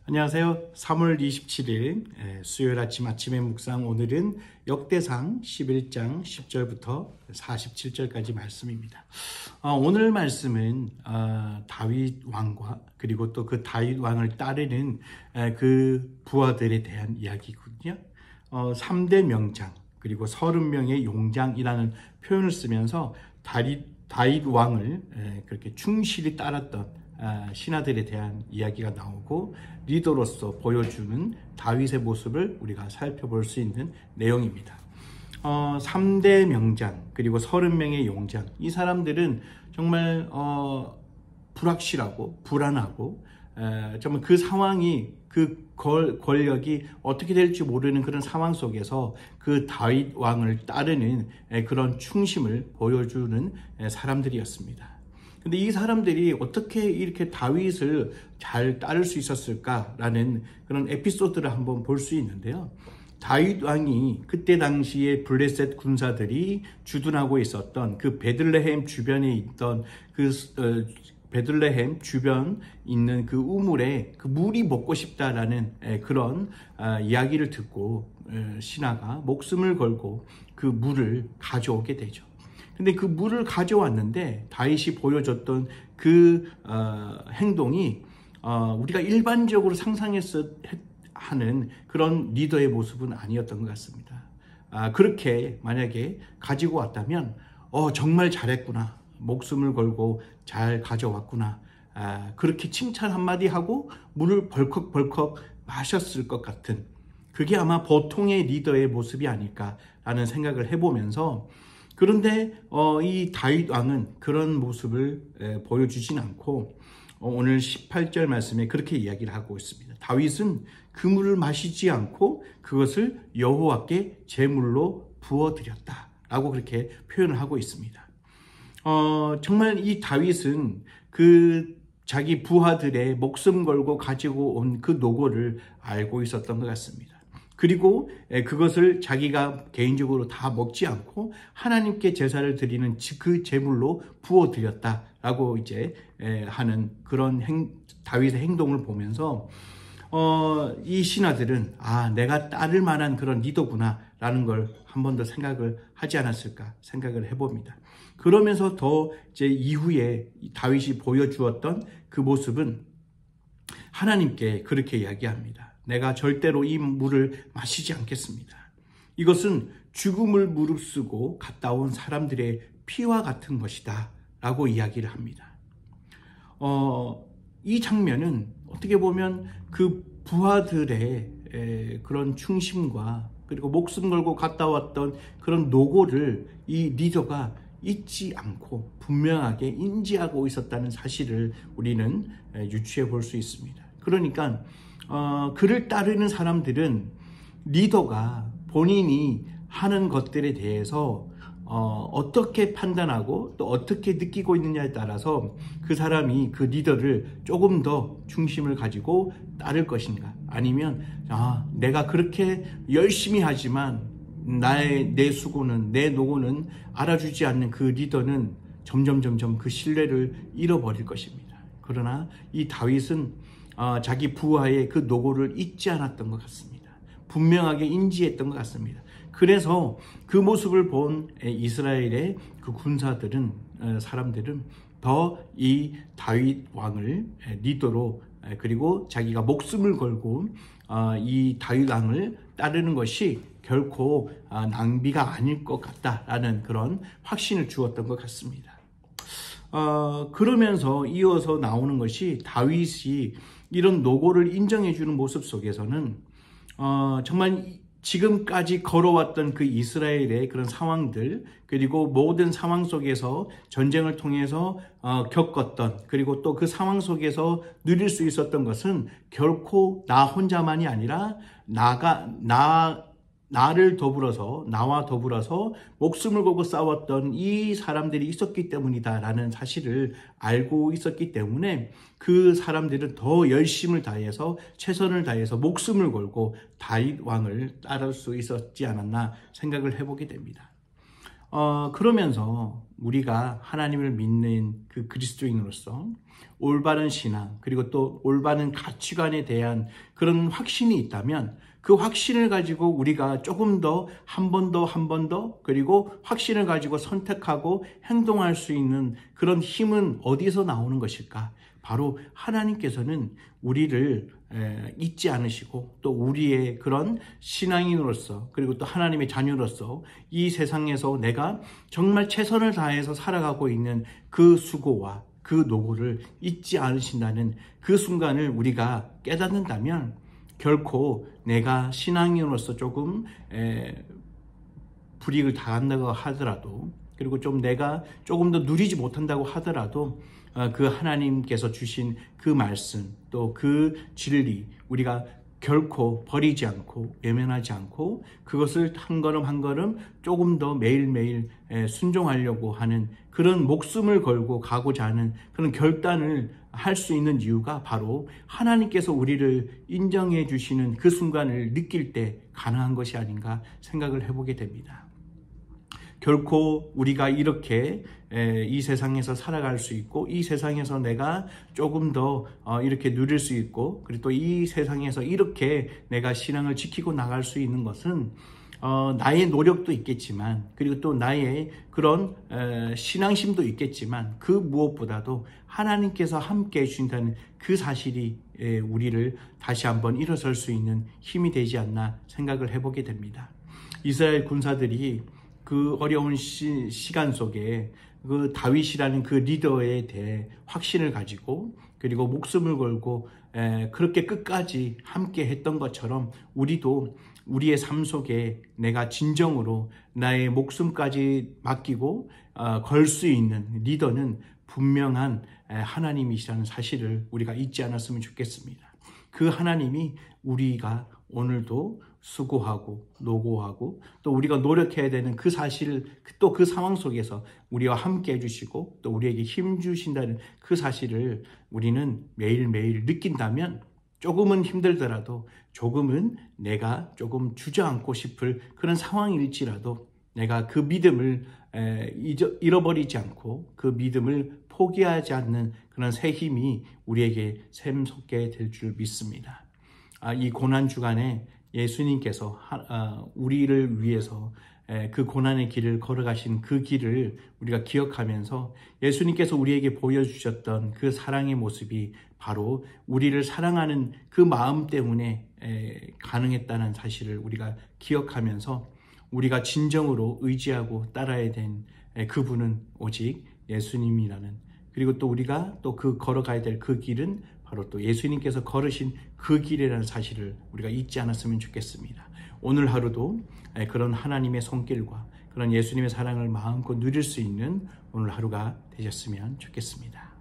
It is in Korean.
안녕하세요. 3월 27일 수요일 아침의 묵상, 오늘은 역대상 11장 10절부터 47절까지 말씀입니다. 오늘 말씀은 다윗 왕과 그리고 또 그 다윗 왕을 따르는 그 부하들에 대한 이야기거든요. 3대 명장 그리고 30명의 용장이라는 표현을 쓰면서 다윗 왕을 그렇게 충실히 따랐던 신하들에 대한 이야기가 나오고 리더로서 보여주는 다윗의 모습을 우리가 살펴볼 수 있는 내용입니다. 3대 명장 그리고 30명의 용장, 이 사람들은 정말 불확실하고 불안하고 정말 그 상황이, 그 권력이 어떻게 될지 모르는 그런 상황 속에서 그 다윗 왕을 따르는 그런 충심을 보여주는 사람들이었습니다. 근데 이 사람들이 어떻게 이렇게 다윗을 잘 따를 수 있었을까라는 그런 에피소드를 한번 볼 수 있는데요. 다윗 왕이 그때 당시에 블레셋 군사들이 주둔하고 있었던 그 베들레헴 주변에 있던 베들레헴 주변 있는 그 우물에 그 물이 먹고 싶다라는 그런 이야기를 듣고 신하가 목숨을 걸고 그 물을 가져오게 되죠. 근데 그 물을 가져왔는데 다윗이 보여줬던 그 행동이 우리가 일반적으로 상상해서 하는 그런 리더의 모습은 아니었던 것 같습니다. 그렇게 만약에 가지고 왔다면 정말 잘했구나, 목숨을 걸고 잘 가져왔구나, 그렇게 칭찬 한마디 하고 물을 벌컥벌컥 마셨을 것 같은, 그게 아마 보통의 리더의 모습이 아닐까라는 생각을 해보면서, 그런데 이 다윗 왕은 그런 모습을 보여주진 않고 오늘 18절 말씀에 그렇게 이야기를 하고 있습니다. 다윗은 그 물을 마시지 않고 그것을 여호와께 제물로 부어드렸다라고 그렇게 표현을 하고 있습니다. 정말 이 다윗은 그 자기 부하들의 목숨 걸고 가지고 온 그 노고를 알고 있었던 것 같습니다. 그리고 그것을 자기가 개인적으로 다 먹지 않고 하나님께 제사를 드리는 그 제물로 부어드렸다라고 이제 하는 그런 다윗의 행동을 보면서 이 신하들은 내가 따를 만한 그런 리더구나라는 걸 한 번 더 생각을 하지 않았을까 생각을 해봅니다. 그러면서 더 이제 이후에 다윗이 보여주었던 그 모습은 하나님께 그렇게 이야기합니다. 내가 절대로 이 물을 마시지 않겠습니다. 이것은 죽음을 무릅쓰고 갔다 온 사람들의 피와 같은 것이다 라고 이야기를 합니다. 이 장면은 어떻게 보면 그 부하들의 그런 충심과 그리고 목숨 걸고 갔다 왔던 그런 노고를 이 리더가 잊지 않고 분명하게 인지하고 있었다는 사실을 우리는 유추해 볼 수 있습니다. 그러니까 그를 따르는 사람들은 리더가 본인이 하는 것들에 대해서 어떻게 판단하고 또 어떻게 느끼고 있느냐에 따라서 그 사람이 그 리더를 조금 더 중심을 가지고 따를 것인가, 아니면 내가 그렇게 열심히 하지만 내 수고는, 내 노고는 알아주지 않는 그 리더는 점점 그 신뢰를 잃어버릴 것입니다. 그러나 이 다윗은 자기 부하의 그 노고를 잊지 않았던 것 같습니다. 분명하게 인지했던 것 같습니다. 그래서 그 모습을 본 이스라엘의 그 군사들은, 사람들은 더 이 다윗 왕을 리더로, 그리고 자기가 목숨을 걸고 이 다윗 왕을 따르는 것이 결코 낭비가 아닐 것 같다라는 그런 확신을 주었던 것 같습니다. 그러면서 이어서 나오는 것이 다윗이 이런 노고를 인정해 주는 모습 속에서는 정말 지금까지 걸어왔던 그 이스라엘의 그런 상황들, 그리고 모든 상황 속에서 전쟁을 통해서 겪었던, 그리고 또 그 상황 속에서 누릴 수 있었던 것은 결코 나 혼자만이 아니라 나와 더불어서 목숨을 걸고 싸웠던 이 사람들이 있었기 때문이다라는 사실을 알고 있었기 때문에 그 사람들은 더 열심을 다해서, 최선을 다해서 목숨을 걸고 다윗 왕을 따를 수 있었지 않았나 생각을 해보게 됩니다. 그러면서 우리가 하나님을 믿는 그 그리스도인으로서 올바른 신앙, 그리고 또 올바른 가치관에 대한 그런 확신이 있다면 그 확신을 가지고 우리가 조금 더 한 번 더 그리고 확신을 가지고 선택하고 행동할 수 있는 그런 힘은 어디서 나오는 것일까? 바로 하나님께서는 우리를 잊지 않으시고 또 우리의 그런 신앙인으로서 그리고 또 하나님의 자녀로서 이 세상에서 내가 정말 최선을 다해서 살아가고 있는 그 수고와 그 노고를 잊지 않으신다는 그 순간을 우리가 깨닫는다면 결코 내가 신앙인으로서 조금 불이익을 당한다고 하더라도 그리고 좀 내가 조금 더 누리지 못한다고 하더라도 그 하나님께서 주신 그 말씀 또 그 진리 우리가 결코 버리지 않고 외면하지 않고 그것을 한 걸음 한 걸음 조금 더 매일매일 순종하려고 하는 그런 목숨을 걸고 가고자 하는 그런 결단을 할 수 있는 이유가 바로 하나님께서 우리를 인정해 주시는 그 순간을 느낄 때 가능한 것이 아닌가 생각을 해보게 됩니다. 결코 우리가 이렇게 이 세상에서 살아갈 수 있고 이 세상에서 내가 조금 더 이렇게 누릴 수 있고 그리고 또 이 세상에서 이렇게 내가 신앙을 지키고 나갈 수 있는 것은 나의 노력도 있겠지만 그리고 또 나의 그런 신앙심도 있겠지만 그 무엇보다도 하나님께서 함께 해주신다는 그 사실이 우리를 다시 한번 일어설 수 있는 힘이 되지 않나 생각을 해보게 됩니다. 이스라엘 군사들이 그 어려운 시간 속에 그 다윗이라는 그 리더에 대해 확신을 가지고 그리고 목숨을 걸고 그렇게 끝까지 함께 했던 것처럼 우리도 우리의 삶 속에 내가 진정으로 나의 목숨까지 맡기고 걸 수 있는 리더는 분명한 하나님이시라는 사실을 우리가 잊지 않았으면 좋겠습니다. 그 하나님이 우리가 오늘도 수고하고 노고하고 또 우리가 노력해야 되는 그 사실을 또 그 상황 속에서 우리와 함께 해주시고 또 우리에게 힘 주신다는 그 사실을 우리는 매일매일 느낀다면 조금은 힘들더라도 조금은 내가 조금 주저앉고 싶을 그런 상황일지라도 내가 그 믿음을 잃어버리지 않고 그 믿음을 포기하지 않는 그런 새 힘이 우리에게 샘솟게 될 줄 믿습니다. 이 고난주간에 예수님께서 우리를 위해서 그 고난의 길을 걸어가신 그 길을 우리가 기억하면서 예수님께서 우리에게 보여주셨던 그 사랑의 모습이 바로 우리를 사랑하는 그 마음 때문에 가능했다는 사실을 우리가 기억하면서 우리가 진정으로 의지하고 따라야 된 그분은 오직 예수님이라는 그리고 또 우리가 또 그 걸어가야 될 그 길은 바로 또 예수님께서 걸으신 그 길이라는 사실을 우리가 잊지 않았으면 좋겠습니다. 오늘 하루도 그런 하나님의 손길과 그런 예수님의 사랑을 마음껏 누릴 수 있는 오늘 하루가 되셨으면 좋겠습니다.